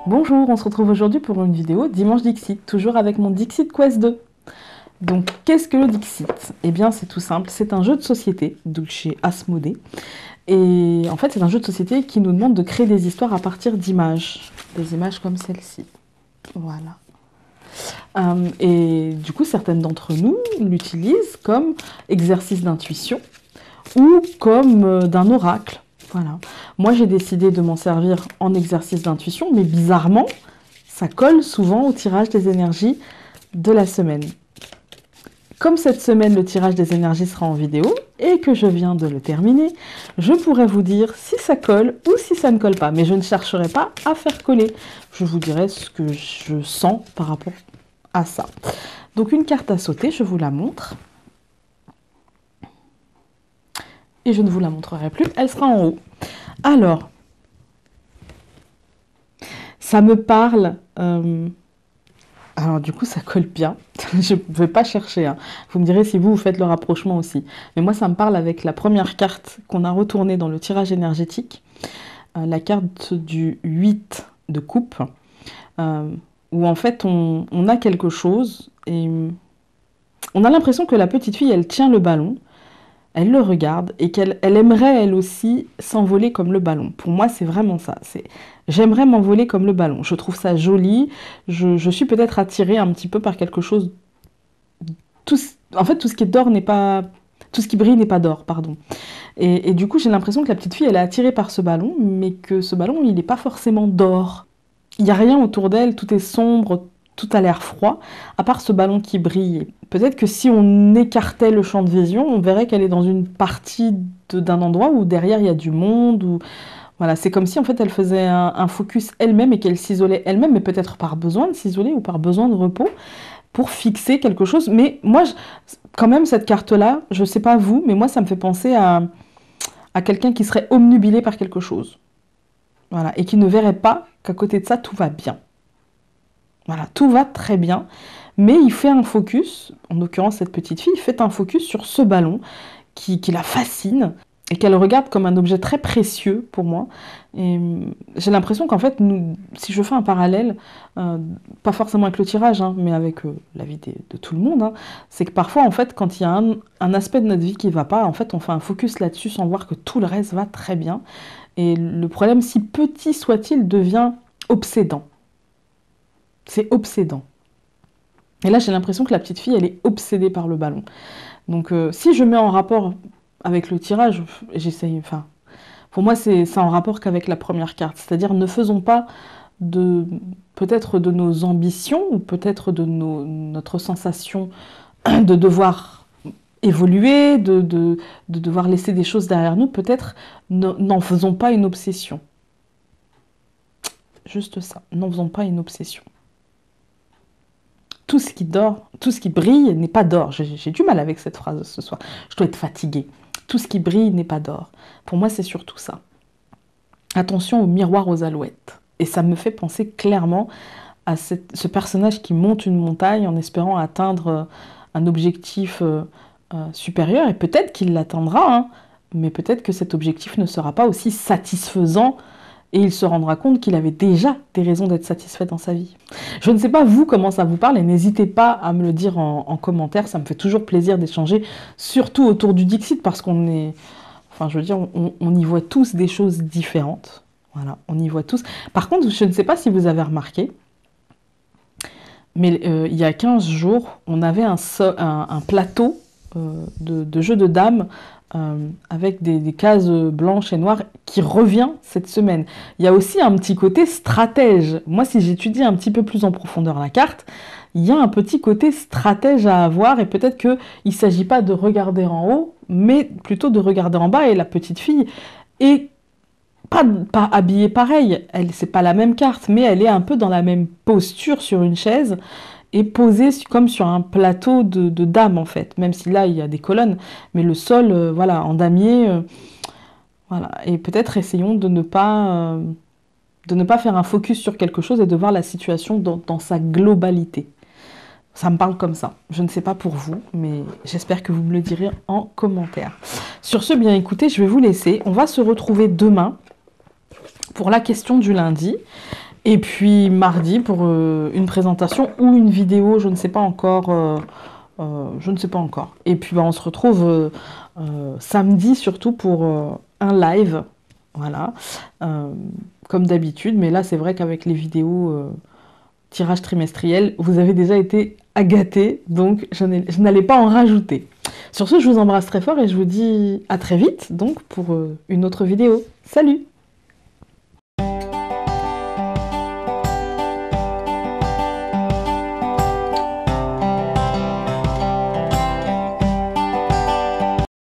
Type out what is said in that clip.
Bonjour, on se retrouve aujourd'hui pour une vidéo Dimanche Dixit, toujours avec mon Dixit Quest 2. Donc, qu'est-ce que le Dixit? Eh bien, c'est tout simple, c'est un jeu de société, donc chez Asmodée. Et en fait, c'est un jeu de société qui nous demande de créer des histoires à partir d'images. Des images comme celle-ci. Voilà. Et du coup, certaines d'entre nous l'utilisent comme exercice d'intuition ou comme d'un oracle. Voilà. Moi, j'ai décidé de m'en servir en exercice d'intuition, mais bizarrement, ça colle souvent au tirage des énergies de la semaine. Comme cette semaine, le tirage des énergies sera en vidéo et que je viens de le terminer, je pourrais vous dire si ça colle ou si ça ne colle pas. Mais je ne chercherai pas à faire coller. Je vous dirai ce que je sens par rapport à ça. Donc une carte à sauter, je vous la montre. Et je ne vous la montrerai plus, elle sera en haut. Alors, ça me parle... Alors du coup, ça colle bien. Je ne vais pas chercher. Hein. Vous me direz si vous faites le rapprochement aussi. Mais moi, ça me parle avec la première carte qu'on a retournée dans le tirage énergétique. La carte du 8 de coupe. Où en fait, on a quelque chose. Et on a l'impression que la petite fille, elle tient le ballon. Elle le regarde et qu'elle aimerait elle aussi s'envoler comme le ballon. Pour moi, c'est vraiment ça. J'aimerais m'envoler comme le ballon. Je trouve ça joli. Je suis peut-être attirée un petit peu par quelque chose. En fait, tout ce qui est d'or n'est pas... Tout ce qui brille n'est pas d'or, pardon. Et du coup, j'ai l'impression que la petite fille, elle est attirée par ce ballon, mais que ce ballon, il n'est pas forcément d'or. Il n'y a rien autour d'elle, tout est sombre, tout a l'air froid, à part ce ballon qui brille. Peut-être que si on écartait le champ de vision, on verrait qu'elle est dans une partie d'un endroit où derrière il y a du monde. Ou... Voilà, c'est comme si en fait elle faisait un focus elle-même et qu'elle s'isolait elle-même, mais peut-être par besoin de s'isoler ou par besoin de repos pour fixer quelque chose. Mais moi, quand même, cette carte-là, je ne sais pas vous, mais moi ça me fait penser à quelqu'un qui serait obnubilé par quelque chose. Voilà, et qui ne verrait pas qu'à côté de ça, tout va bien. Voilà, tout va très bien, mais il fait un focus, en l'occurrence cette petite fille, fait un focus sur ce ballon qui la fascine et qu'elle regarde comme un objet très précieux pour moi. Et j'ai l'impression qu'en fait, si je fais un parallèle, pas forcément avec le tirage, hein, mais avec la vie de tout le monde, hein, c'est que parfois, en fait, quand il y a un aspect de notre vie qui ne va pas, en fait, on fait un focus là-dessus sans voir que tout le reste va très bien. Et le problème, si petit soit-il, devient obsédant. C'est obsédant. Et là, j'ai l'impression que la petite fille, elle est obsédée par le ballon. Donc, si je mets en rapport avec le tirage, j'essaye... Enfin, pour moi, c'est en rapport qu'avec la première carte. C'est-à-dire, ne faisons pas peut-être de nos ambitions ou peut-être de notre sensation de devoir évoluer, de devoir laisser des choses derrière nous. Peut-être n'en faisons pas une obsession. Juste ça. N'en faisons pas une obsession. Tout ce qui dort, tout ce qui brille n'est pas d'or. J'ai du mal avec cette phrase ce soir. Je dois être fatiguée. Tout ce qui brille n'est pas d'or. Pour moi, c'est surtout ça. Attention au miroir aux alouettes. Et ça me fait penser clairement à ce personnage qui monte une montagne en espérant atteindre un objectif supérieur. Et peut-être qu'il l'atteindra, hein, mais peut-être que cet objectif ne sera pas aussi satisfaisant. Et il se rendra compte qu'il avait déjà des raisons d'être satisfait dans sa vie. Je ne sais pas vous comment ça vous parle et n'hésitez pas à me le dire en commentaire. Ça me fait toujours plaisir d'échanger, surtout autour du Dixit parce qu'on est... Enfin, je veux dire, on y voit tous des choses différentes. Voilà, on y voit tous. Par contre, je ne sais pas si vous avez remarqué, mais il y a 15 jours, on avait un plateau de jeu de dames avec des cases blanches et noires qui revient cette semaine. Il y a aussi un petit côté stratège. Moi, si j'étudie un petit peu plus en profondeur la carte, il y a un petit côté stratège à avoir et peut-être qu'il ne s'agit pas de regarder en haut, mais plutôt de regarder en bas et la petite fille est pas habillée pareil. C'est pas la même carte, mais elle est un peu dans la même posture sur une chaise et posée comme sur un plateau de dames en fait, même si là il y a des colonnes, mais le sol, voilà, en damier, voilà. Et peut-être essayons de ne pas faire un focus sur quelque chose et de voir la situation dans sa globalité. Ça me parle comme ça. Je ne sais pas pour vous, mais j'espère que vous me le direz en commentaire. Sur ce, bien écoutez, je vais vous laisser. On va se retrouver demain pour la question du lundi. Et puis mardi pour une présentation ou une vidéo, je ne sais pas encore. Je ne sais pas encore. Et puis bah, on se retrouve samedi surtout pour un live. Voilà. Euh, Comme d'habitude. Mais là, c'est vrai qu'avec les vidéos tirage trimestriel, vous avez déjà été gâtés. Donc je n'allais pas en rajouter. Sur ce, je vous embrasse très fort et je vous dis à très vite donc pour une autre vidéo. Salut!